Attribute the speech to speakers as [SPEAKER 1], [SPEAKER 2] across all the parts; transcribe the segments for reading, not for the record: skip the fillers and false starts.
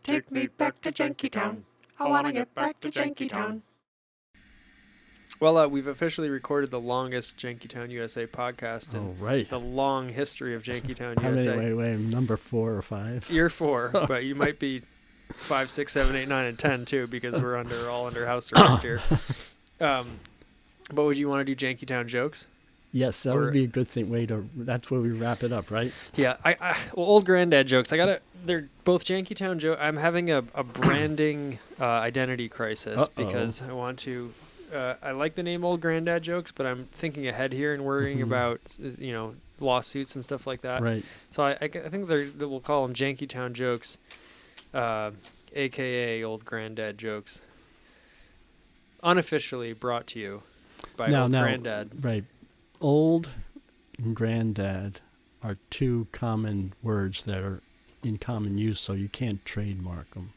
[SPEAKER 1] Take me back to Jankytown. I want to get back to Jankytown. Well, we've officially recorded the longest Jankytown USA podcast in the long history of Jankytown USA.
[SPEAKER 2] Wait, number 4 or 5?
[SPEAKER 1] You're 4, but you might be 5, 6, 7, 8, 9, and 10 too, because we're all under house arrest here. But would you want to do Jankytown jokes?
[SPEAKER 2] Yes, that would be a good thing. That's where we wrap it up, right?
[SPEAKER 1] Yeah, well, old granddad jokes. They're both Jankytown jokes. I'm having a branding identity crisis because I want to. I like the name Old Granddad Jokes, but I'm thinking ahead here and worrying about lawsuits and stuff like that.
[SPEAKER 2] Right.
[SPEAKER 1] So I think we'll call them Jankytown Jokes, aka Old Granddad Jokes. Unofficially brought to you by Old Granddad.
[SPEAKER 2] Right. Old and Granddad are 2 common words that are in common use, so you can't trademark them.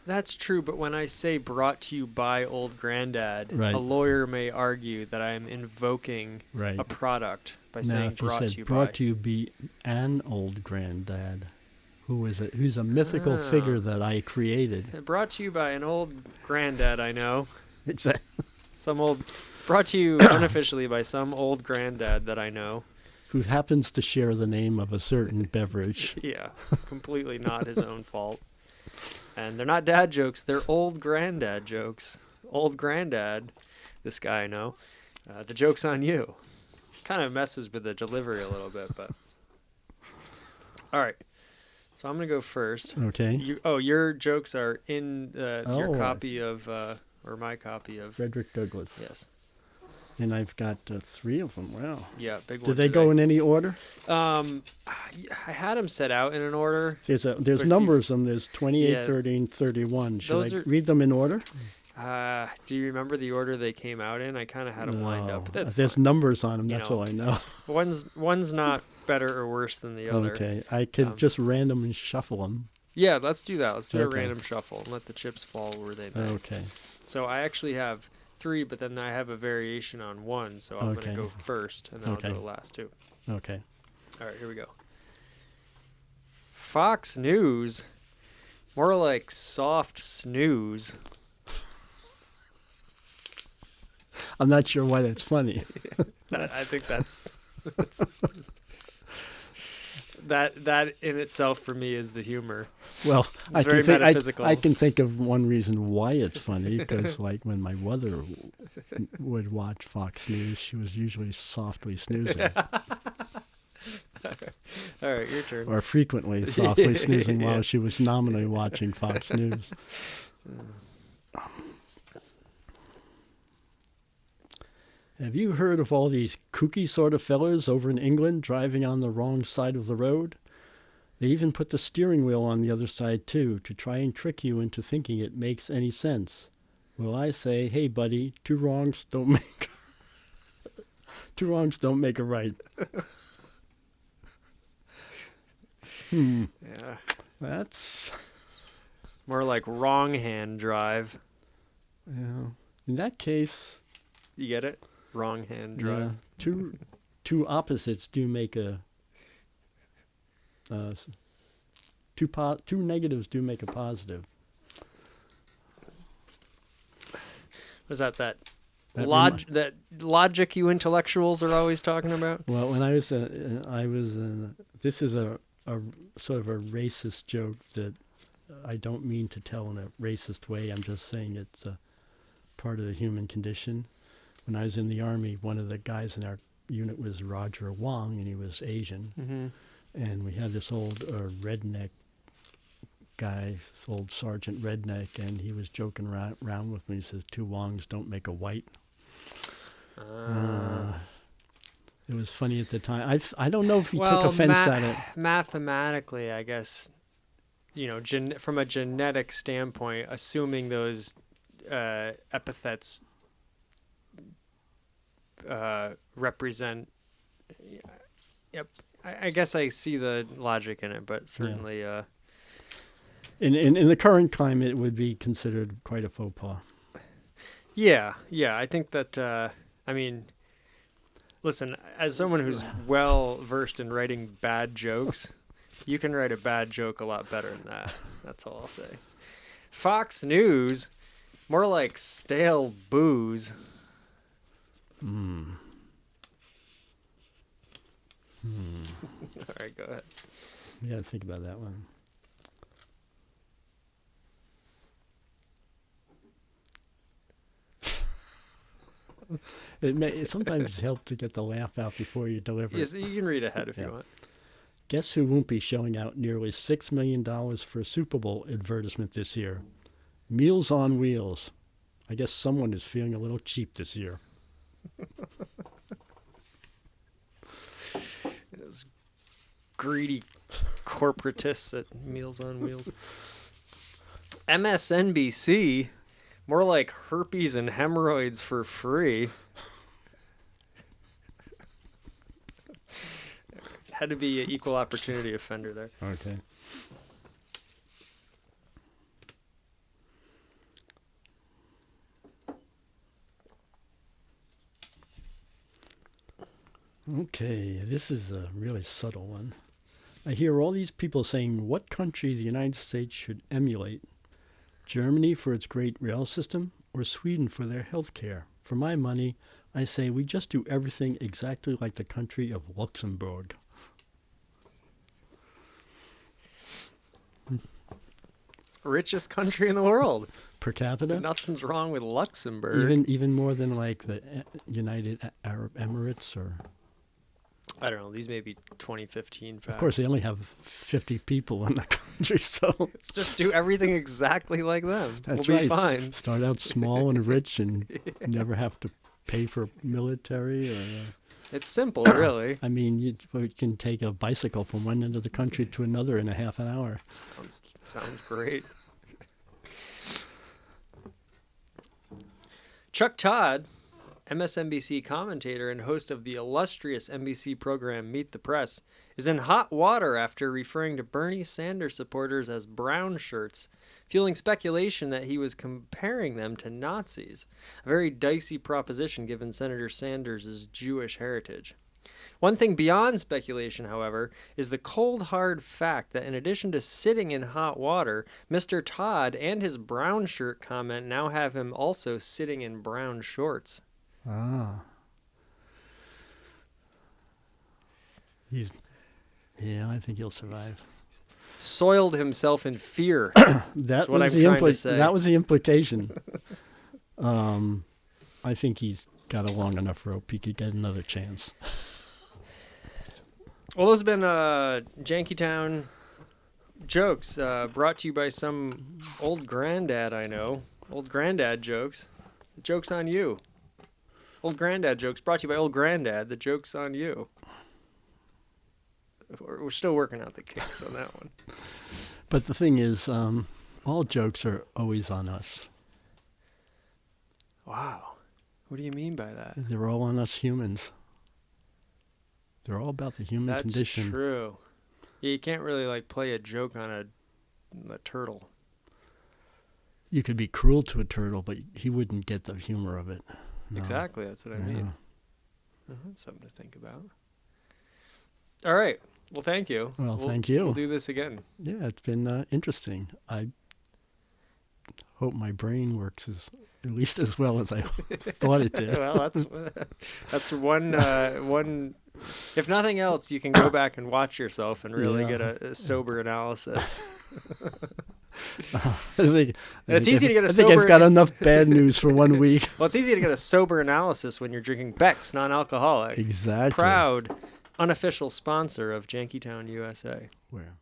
[SPEAKER 1] That's true, but when I say brought to you by Old Granddad,
[SPEAKER 2] right,
[SPEAKER 1] a lawyer may argue that I am invoking a product by saying brought to you by.
[SPEAKER 2] Brought to you be an Old Granddad, who's a mythical figure that I created.
[SPEAKER 1] Brought to you by an old granddad I know.
[SPEAKER 2] Exactly.
[SPEAKER 1] Brought to you unofficially by some old granddad that I know.
[SPEAKER 2] Who happens to share the name of a certain beverage.
[SPEAKER 1] Yeah, completely not his own fault. And they're not dad jokes, they're old granddad jokes. Old granddad, this guy I know. The joke's on you. Kind of messes with the delivery a little bit, but. All right. So I'm going to go first.
[SPEAKER 2] Okay.
[SPEAKER 1] Your jokes are in your copy of, or my copy of.
[SPEAKER 2] Frederick Douglass.
[SPEAKER 1] Yes.
[SPEAKER 2] And I've got 3 of them. Wow.
[SPEAKER 1] Yeah, big one.
[SPEAKER 2] Did they go in any order?
[SPEAKER 1] I had them set out in an order.
[SPEAKER 2] There's numbers of them. There's 28, 30, 31. Should I read them in order?
[SPEAKER 1] Do you remember the order they came out in? I kind of had them lined up. But
[SPEAKER 2] there's numbers on them. That's all I know.
[SPEAKER 1] One's not better or worse than the other.
[SPEAKER 2] Okay. I could just randomly shuffle them.
[SPEAKER 1] Yeah, let's do that. Let's do a random shuffle and let the chips fall where they may.
[SPEAKER 2] Okay.
[SPEAKER 1] So I actually have 3, but then I have a variation on 1, so I'm going to go first, and then I'll go last 2.
[SPEAKER 2] Okay.
[SPEAKER 1] All right, here we go. Fox News, more like soft snooze.
[SPEAKER 2] I'm not sure why that's funny.
[SPEAKER 1] I think that's that in itself for me is the humor.
[SPEAKER 2] Well,
[SPEAKER 1] I
[SPEAKER 2] can think of one reason why it's funny, because like when my mother would watch Fox News, she was usually softly snoozing.
[SPEAKER 1] All right, your turn.
[SPEAKER 2] Or frequently softly snoozing while she was nominally watching Fox News. Have you heard of all these kooky sort of fellers over in England driving on the wrong side of the road? They even put the steering wheel on the other side, too, to try and trick you into thinking it makes any sense. Well, I say, hey, buddy, 2 wrongs don't make... 2 wrongs don't make a right.
[SPEAKER 1] Yeah.
[SPEAKER 2] That's...
[SPEAKER 1] more like wrong hand drive.
[SPEAKER 2] Yeah. In that case...
[SPEAKER 1] You get it? Wrong hand drive.
[SPEAKER 2] Yeah. Two opposites do make a... two negatives do make a positive.
[SPEAKER 1] Was that logic you intellectuals are always talking about?
[SPEAKER 2] Well, when I was this is a sort of a racist joke that I don't mean to tell in a racist way. I'm just saying it's a part of the human condition. When I was in the Army, one of the guys in our unit was Roger Wong, and he was Asian. Mm-hmm. And we had this old redneck guy, this old Sergeant Redneck, and he was joking around with me. He says, 2 wrongs don't make a white. It was funny at the time. I don't know if he took offense at it.
[SPEAKER 1] Mathematically, I guess, from a genetic standpoint, assuming those epithets represent... Yep. I guess I see the logic in it, but certainly...
[SPEAKER 2] In the current climate, it would be considered quite a faux pas.
[SPEAKER 1] Yeah. I think that, listen, as someone who's well-versed in writing bad jokes, You can write a bad joke a lot better than that. That's all I'll say. Fox News, more like stale booze.
[SPEAKER 2] Hmm.
[SPEAKER 1] All right, go ahead.
[SPEAKER 2] You got to think about that one. It sometimes helps to get the laugh out before you deliver
[SPEAKER 1] Yes,
[SPEAKER 2] it.
[SPEAKER 1] you can read ahead if
[SPEAKER 2] Yeah.
[SPEAKER 1] you want.
[SPEAKER 2] Guess who won't be showing out nearly $6 million for a Super Bowl advertisement this year? Meals on Wheels. I guess someone is feeling a little cheap this year.
[SPEAKER 1] Those greedy corporatists at Meals on Wheels. MSNBC, more like herpes and hemorrhoids for free. Had to be an equal opportunity offender there.
[SPEAKER 2] Okay. Okay, this is a really subtle one. I hear all these people saying what country the United States should emulate. Germany for its great rail system or Sweden for their health care. For my money, I say we just do everything exactly like the country of Luxembourg.
[SPEAKER 1] Richest country in the world.
[SPEAKER 2] Per capita?
[SPEAKER 1] Nothing's wrong with Luxembourg.
[SPEAKER 2] Even more than like the United Arab Emirates or...
[SPEAKER 1] I don't know. These may be 2015 facts.
[SPEAKER 2] Of course, they only have 50 people in the country, so...
[SPEAKER 1] Let's just do everything exactly like them.
[SPEAKER 2] That's
[SPEAKER 1] we'll
[SPEAKER 2] right.
[SPEAKER 1] be fine.
[SPEAKER 2] Start out small and rich and never have to pay for military or...
[SPEAKER 1] It's simple, really.
[SPEAKER 2] I mean, you can take a bicycle from one end of the country to another in a half an hour.
[SPEAKER 1] Sounds great. Chuck Todd, MSNBC commentator and host of the illustrious NBC program Meet the Press, is in hot water after referring to Bernie Sanders supporters as brown shirts, fueling speculation that he was comparing them to Nazis, a very dicey proposition given Senator Sanders' Jewish heritage. One thing beyond speculation, however, is the cold hard fact that in addition to sitting in hot water, Mr. Todd and his brown shirt comment now have him also sitting in brown shorts.
[SPEAKER 2] Ah. I think he'll survive.
[SPEAKER 1] Soiled himself in fear.
[SPEAKER 2] That
[SPEAKER 1] what
[SPEAKER 2] was
[SPEAKER 1] I'm trying to say.
[SPEAKER 2] That was the implication. I think he's got a long enough rope. He could get another chance.
[SPEAKER 1] Well, those have been Jankytown Jokes, brought to you by some old granddad I know. Old granddad jokes. The joke's on you. Old granddad jokes brought to you by old granddad. The joke's on you. We're still working out the kinks on that one.
[SPEAKER 2] But the thing is, all jokes are always on us.
[SPEAKER 1] Wow. What do you mean by that?
[SPEAKER 2] They're all on us humans. They're all about the human condition.
[SPEAKER 1] That's true. Yeah, you can't really like play a joke on a turtle.
[SPEAKER 2] You could be cruel to a turtle, but he wouldn't get the humor of it. No.
[SPEAKER 1] Exactly, that's what I
[SPEAKER 2] Yeah.
[SPEAKER 1] mean. That's something to think about. All right. Well, thank you.
[SPEAKER 2] Well, thank you.
[SPEAKER 1] We'll do this again.
[SPEAKER 2] Yeah, it's been interesting. I hope my brain works at least as well as I thought it did.
[SPEAKER 1] Well, that's one. If nothing else, you can go back and watch yourself and really get a sober analysis. It's easy to get a
[SPEAKER 2] I think
[SPEAKER 1] sober.
[SPEAKER 2] I've got enough bad news for 1 week.
[SPEAKER 1] Well, it's easy to get a sober analysis when you're drinking Beck's non-alcoholic.
[SPEAKER 2] Exactly.
[SPEAKER 1] Proud, unofficial sponsor of Jankytown USA.
[SPEAKER 2] Where?